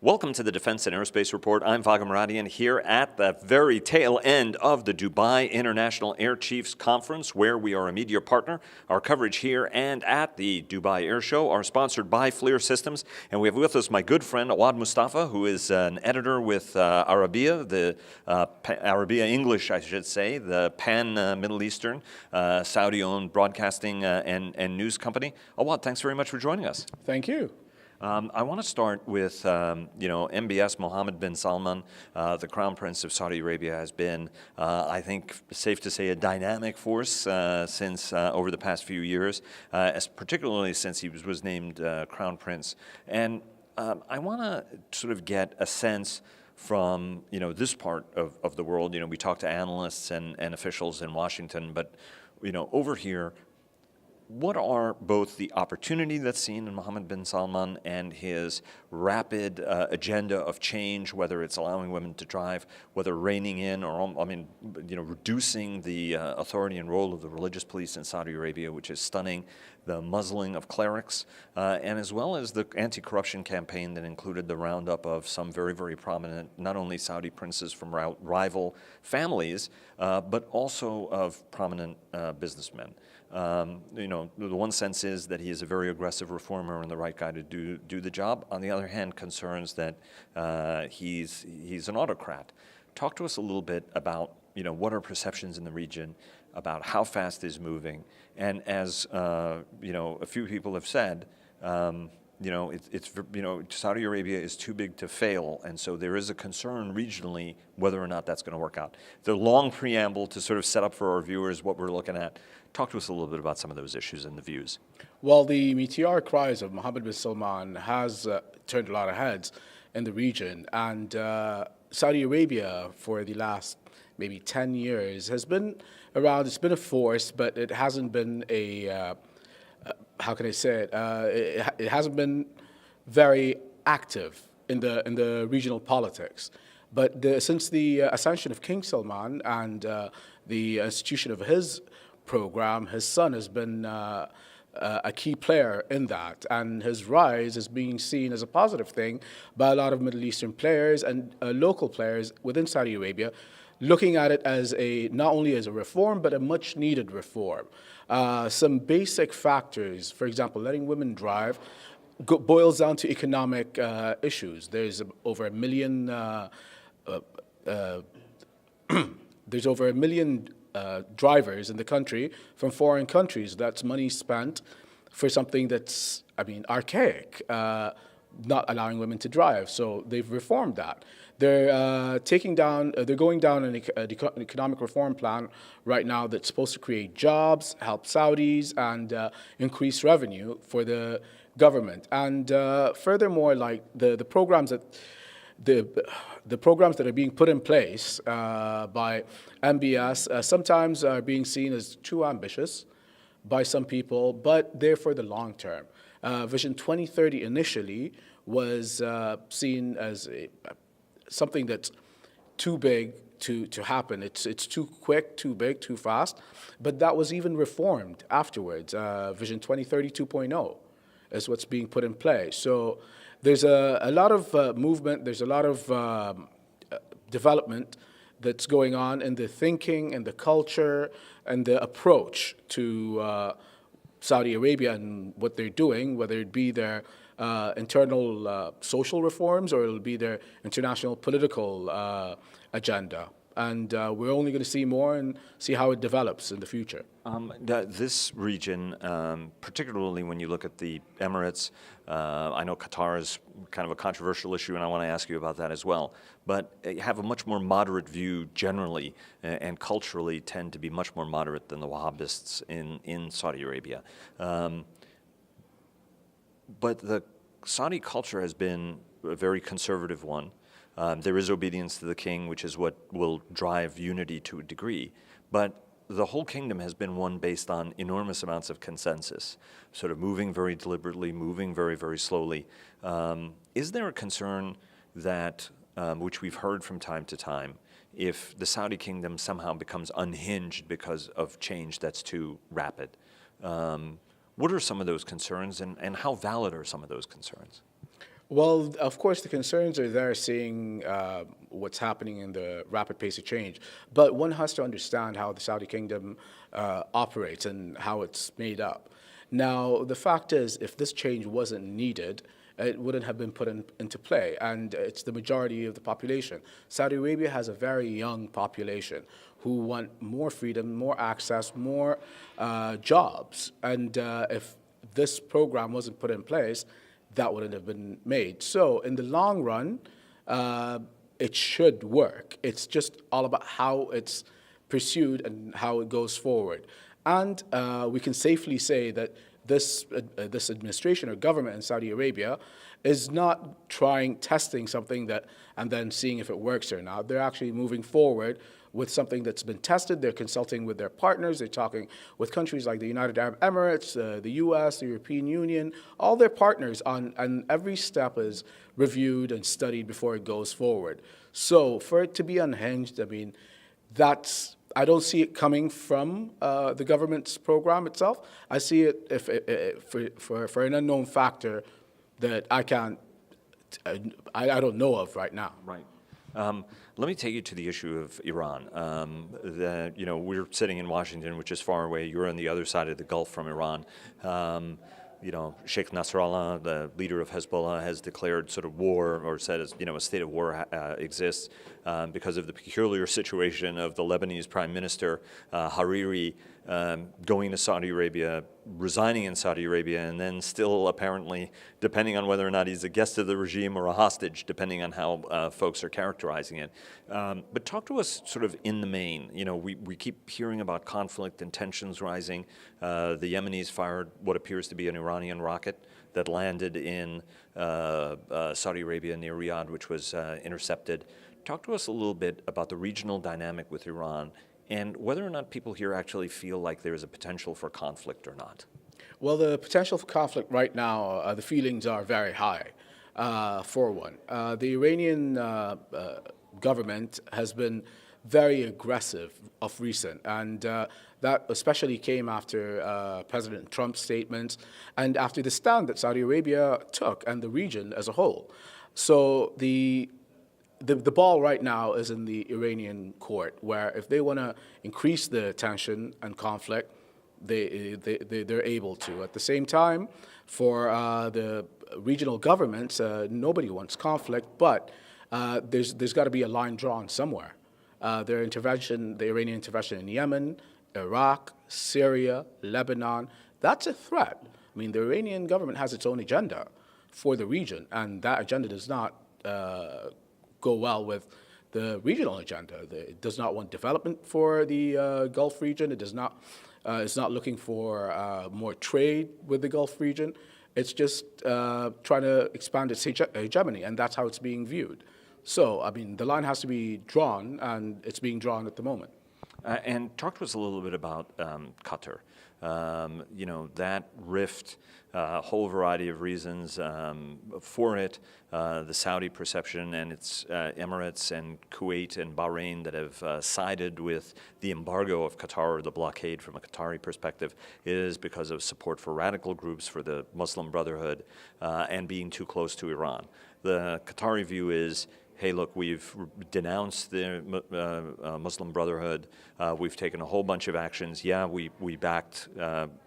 Welcome to the Defense and Aerospace Report. I'm Vaga Muradian here at the very tail end of the Dubai International Air Chiefs Conference, where we are a media partner. Our coverage here and at the Dubai Air Show are sponsored by FLIR Systems. And we have with us my good friend Awad Mustafa, who is an editor with Arabiya, the Arabiya English, I should say, the pan-Middle Eastern, Saudi-owned broadcasting and news company. Awad, thanks very much for joining us. Thank you. I want to start with, MBS Mohammed bin Salman, the Crown Prince of Saudi Arabia, has been, I think, safe to say, a dynamic force since over the past few years, particularly since he was named Crown Prince. And I want to sort of get a sense from, this part of the world. We talk to analysts and officials in Washington, but, over here, what are both the opportunity that's seen in Mohammed bin Salman and his rapid agenda of change, whether it's allowing women to drive, whether reining in or, reducing the authority and role of the religious police in Saudi Arabia, which is stunning, the muzzling of clerics, and as well as the anti-corruption campaign that included the roundup of some very, very prominent, not only Saudi princes from rival families, but also of prominent businessmen. The one sense is that he is a very aggressive reformer and the right guy to do the job. On the other hand, concerns that he's an autocrat. Talk to us a little bit about what are perceptions in the region about how fast he's moving, and as a few people have said, Saudi Arabia is too big to fail, and so there is a concern regionally whether or not that's going to work out. The long preamble to sort of set up for our viewers what we're looking at. Talk to us a little bit about some of those issues and the views. Well, the meteoric rise of Mohammed bin Salman has turned a lot of heads in the region, and Saudi Arabia for the last maybe 10 years has been around. It's been a force, but it hasn't been a how can I say it? It hasn't been very active in the regional politics. But since the ascension of King Salman and the institution of his program, his son has been a key player in that, and his rise is being seen as a positive thing by a lot of Middle Eastern players and local players within Saudi Arabia, looking at it as not only as a reform, but a much needed reform. Some basic factors, for example, letting women drive, boils down to economic issues. There's over a million drivers in the country from foreign countries. That's money spent for something that's, archaic, not allowing women to drive. So they've reformed that. They're going down an economic reform plan right now that's supposed to create jobs, help Saudis, and increase revenue for the government. And furthermore, like the programs that the programs that are being put in place by MBS sometimes are being seen as too ambitious by some people, but they're for the long term. Vision 2030 initially was seen as something that's too big to happen. It's too quick, too big, too fast, but that was even reformed afterwards. Vision 2030 2.0 is what's being put in place. So there's a lot of movement, there's a lot of development that's going on in the thinking and the culture and the approach to Saudi Arabia and what they're doing, whether it be their internal social reforms or it'll be their international political agenda. And we're only going to see more and see how it develops in the future. This region, particularly when you look at the Emirates, I know Qatar is kind of a controversial issue, and I want to ask you about that as well. But you have a much more moderate view generally, and culturally tend to be much more moderate than the Wahhabists in Saudi Arabia. But the Saudi culture has been a very conservative one. There is obedience to the king, which is what will drive unity to a degree. But the whole kingdom has been one based on enormous amounts of consensus, sort of moving very deliberately, moving very, very slowly. Is there a concern that, which we've heard from time to time, if the Saudi kingdom somehow becomes unhinged because of change that's too rapid? What are some of those concerns, and how valid are some of those concerns? Well, of course, the concerns are there, seeing what's happening in the rapid pace of change. But one has to understand how the Saudi kingdom operates and how it's made up. Now, the fact is, if this change wasn't needed, it wouldn't have been put into play. And it's the majority of the population. Saudi Arabia has a very young population who want more freedom, more access, more jobs. And if this program wasn't put in place, that wouldn't have been made. So in the long run, it should work. It's just all about how it's pursued and how it goes forward. And we can safely say that this administration or government in Saudi Arabia is not testing something that and then seeing if it works or not. They're actually moving forward with something that's been tested. They're consulting with their partners. They're talking with countries like the United Arab Emirates, the US, the European Union, all their partners and every step is reviewed and studied before it goes forward. So for it to be unhinged, I mean, I don't see it coming from the government's program itself. I see it for an unknown factor that I don't know of right now. Right. Let me take you to the issue of Iran. We're sitting in Washington, which is far away. You're on the other side of the Gulf from Iran. Sheikh Nasrallah, the leader of Hezbollah, has declared sort of war, or said, a state of war exists because of the peculiar situation of the Lebanese Prime Minister Hariri going to Saudi Arabia, resigning in Saudi Arabia, and then still apparently, depending on whether or not he's a guest of the regime or a hostage, depending on how folks are characterizing it. But talk to us sort of in the main. We keep hearing about conflict and tensions rising. The Yemenis fired what appears to be an Iranian rocket that landed in Saudi Arabia near Riyadh, which was intercepted. Talk to us a little bit about the regional dynamic with Iran and whether or not people here actually feel like there is a potential for conflict or not. Well, the potential for conflict right now, the feelings are very high, for one. The Iranian government has been very aggressive of recent, and that especially came after President Trump's statements and after the stand that Saudi Arabia took and the region as a whole. So the ball right now is in the Iranian court, where if they want to increase the tension and conflict, they're able to. At the same time, for the regional governments, nobody wants conflict, but there's got to be a line drawn somewhere. The Iranian intervention in Yemen, Iraq, Syria, Lebanon, that's a threat. I mean, the Iranian government has its own agenda for the region, and that agenda does not go well with the regional agenda. It does not want development for the Gulf region. It does not. It's not looking for more trade with the Gulf region. It's just trying to expand its hegemony, and that's how it's being viewed. So, I mean, the line has to be drawn, and it's being drawn at the moment. And talk to us a little bit about Qatar. That rift, a whole variety of reasons for it, the Saudi perception and its Emirates and Kuwait and Bahrain that have sided with the embargo of Qatar, or the blockade from a Qatari perspective, is because of support for radical groups, for the Muslim Brotherhood, and being too close to Iran. The Qatari view is, hey, look, we've denounced the Muslim Brotherhood. We've taken a whole bunch of actions. Yeah, we backed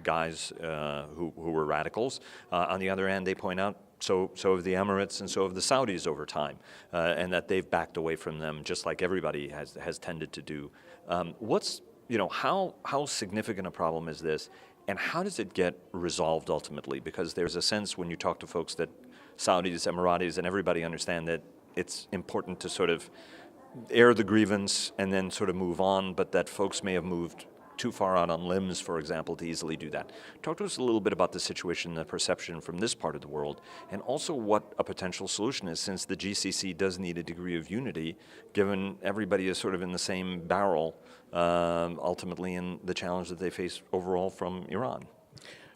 guys who were radicals. On the other hand, they point out, so have the Emirates and so have the Saudis over time, and that they've backed away from them just like everybody has tended to do. How significant a problem is this, and how does it get resolved ultimately? Because there's a sense when you talk to folks that Saudis, Emiratis, and everybody understand that it's important to sort of air the grievance and then sort of move on, but that folks may have moved too far out on limbs, for example, to easily do that. Talk to us a little bit about the situation, the perception from this part of the world, and also what a potential solution is, since the GCC does need a degree of unity, given everybody is sort of in the same barrel, ultimately, in the challenge that they face overall from Iran.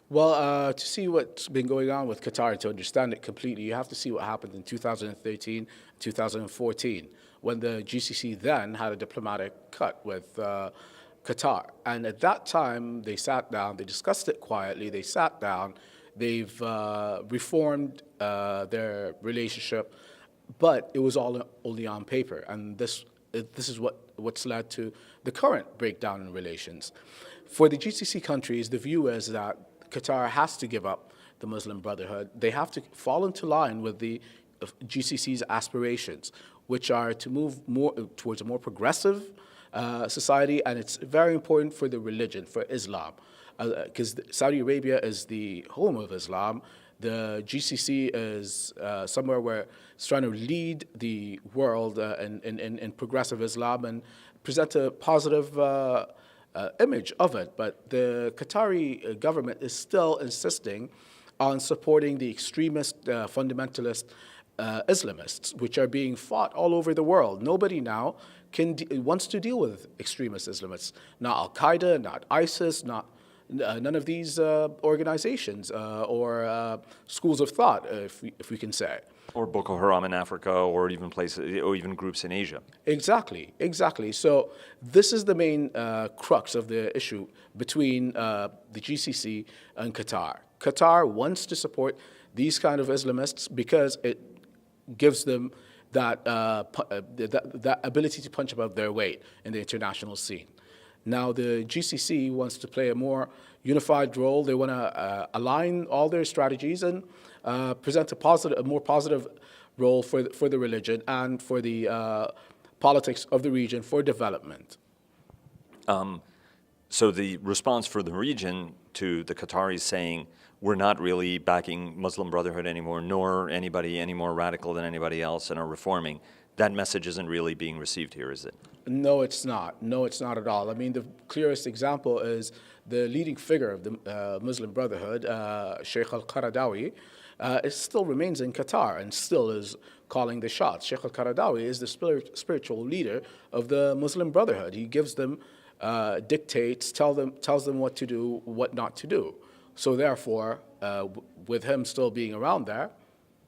Well, to see what's been going on with Qatar, to understand it completely, you have to see what happened in 2013, 2014, when the GCC then had a diplomatic cut with Qatar. And at that time, they sat down, they discussed it quietly, they sat down, They've reformed their relationship, but it was all only on paper, and this is what's led to the current breakdown in relations. For the GCC countries, the view is that Qatar has to give up the Muslim Brotherhood. They have to fall into line with the GCC's aspirations, which are to move more towards a more progressive society, and it's very important for the religion, for Islam, because Saudi Arabia is the home of Islam. The GCC is somewhere where it's trying to lead the world in progressive Islam and present a positive image of it. But the Qatari government is still insisting on supporting the extremist, fundamentalist Islamists, which are being fought all over the world. Nobody now wants to deal with extremist Islamists. Not Al-Qaeda, not ISIS, not none of these organizations or schools of thought, if we can say. Or Boko Haram in Africa, or even places, or even groups in Asia. Exactly, exactly. So this is the main crux of the issue between the GCC and Qatar. Qatar wants to support these kind of Islamists because it gives them that ability to punch above their weight in the international scene. Now the GCC wants to play a more unified role. They want to align all their strategies and present a more positive role for the religion and for the politics of the region for development. So the response for the region to the Qataris saying, we're not really backing Muslim Brotherhood anymore, nor anybody any more radical than anybody else, and are reforming, that message isn't really being received here, is it? No, it's not. No, it's not at all. I mean, the clearest example is the leading figure of the Muslim Brotherhood, Sheikh al-Qaradawi, still remains in Qatar and still is calling the shots. Sheikh al-Qaradawi is the spiritual leader of the Muslim Brotherhood. He gives them dictates, tells them what to do, what not to do. So therefore, with him still being around there,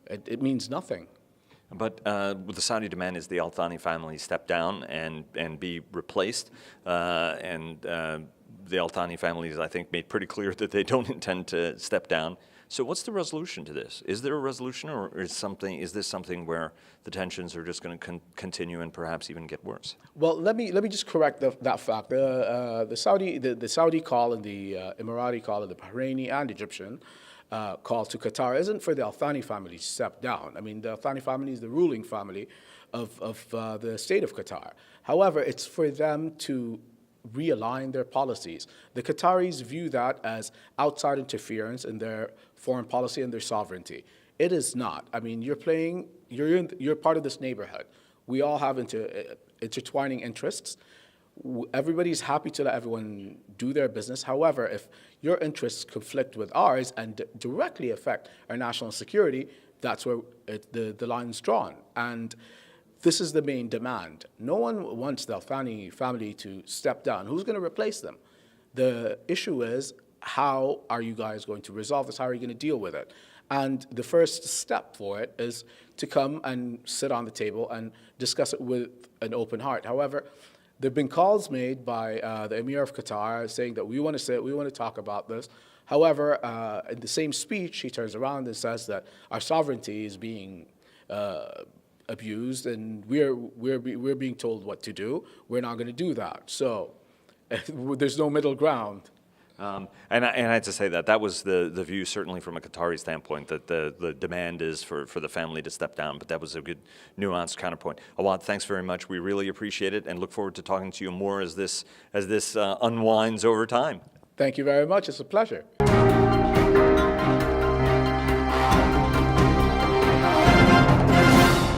it means nothing. But the Saudi demand is the Al Thani family step down and be replaced. The Al Thani families, I think, made pretty clear that they don't intend to step down. So what's the resolution to this? Is there a resolution, or is this something where the tensions are just going to continue and perhaps even get worse? Well, let me just correct that fact. The Saudi call and the Emirati call and the Bahraini and Egyptian call to Qatar isn't for the Al Thani family to step down. I mean, the Al Thani family is the ruling family of the state of Qatar. However, it's for them to realign their policies. The Qataris view that as outside interference in their foreign policy and their sovereignty. It is not. I mean, you're part of this neighborhood. We all have intertwining interests. Everybody's happy to let everyone do their business. However, if your interests conflict with ours and directly affect our national security, that's where the line's drawn. And this is the main demand. No one wants the Al Thani family to step down. Who's going to replace them? The issue is, how are you guys going to resolve this? How are you going to deal with it? And the first step for it is to come and sit on the table and discuss it with an open heart. However, there have been calls made by the Emir of Qatar saying that we want to sit, we want to talk about this. However, in the same speech, he turns around and says that our sovereignty is being abused, and we're being told what to do. We're not going to do that. So there's no middle ground. And I had to say that was the view, certainly from a Qatari standpoint, that the demand is for the family to step down. But that was a good nuanced counterpoint. Awad, thanks very much. We really appreciate it and look forward to talking to you more as this unwinds over time. Thank you very much. It's a pleasure.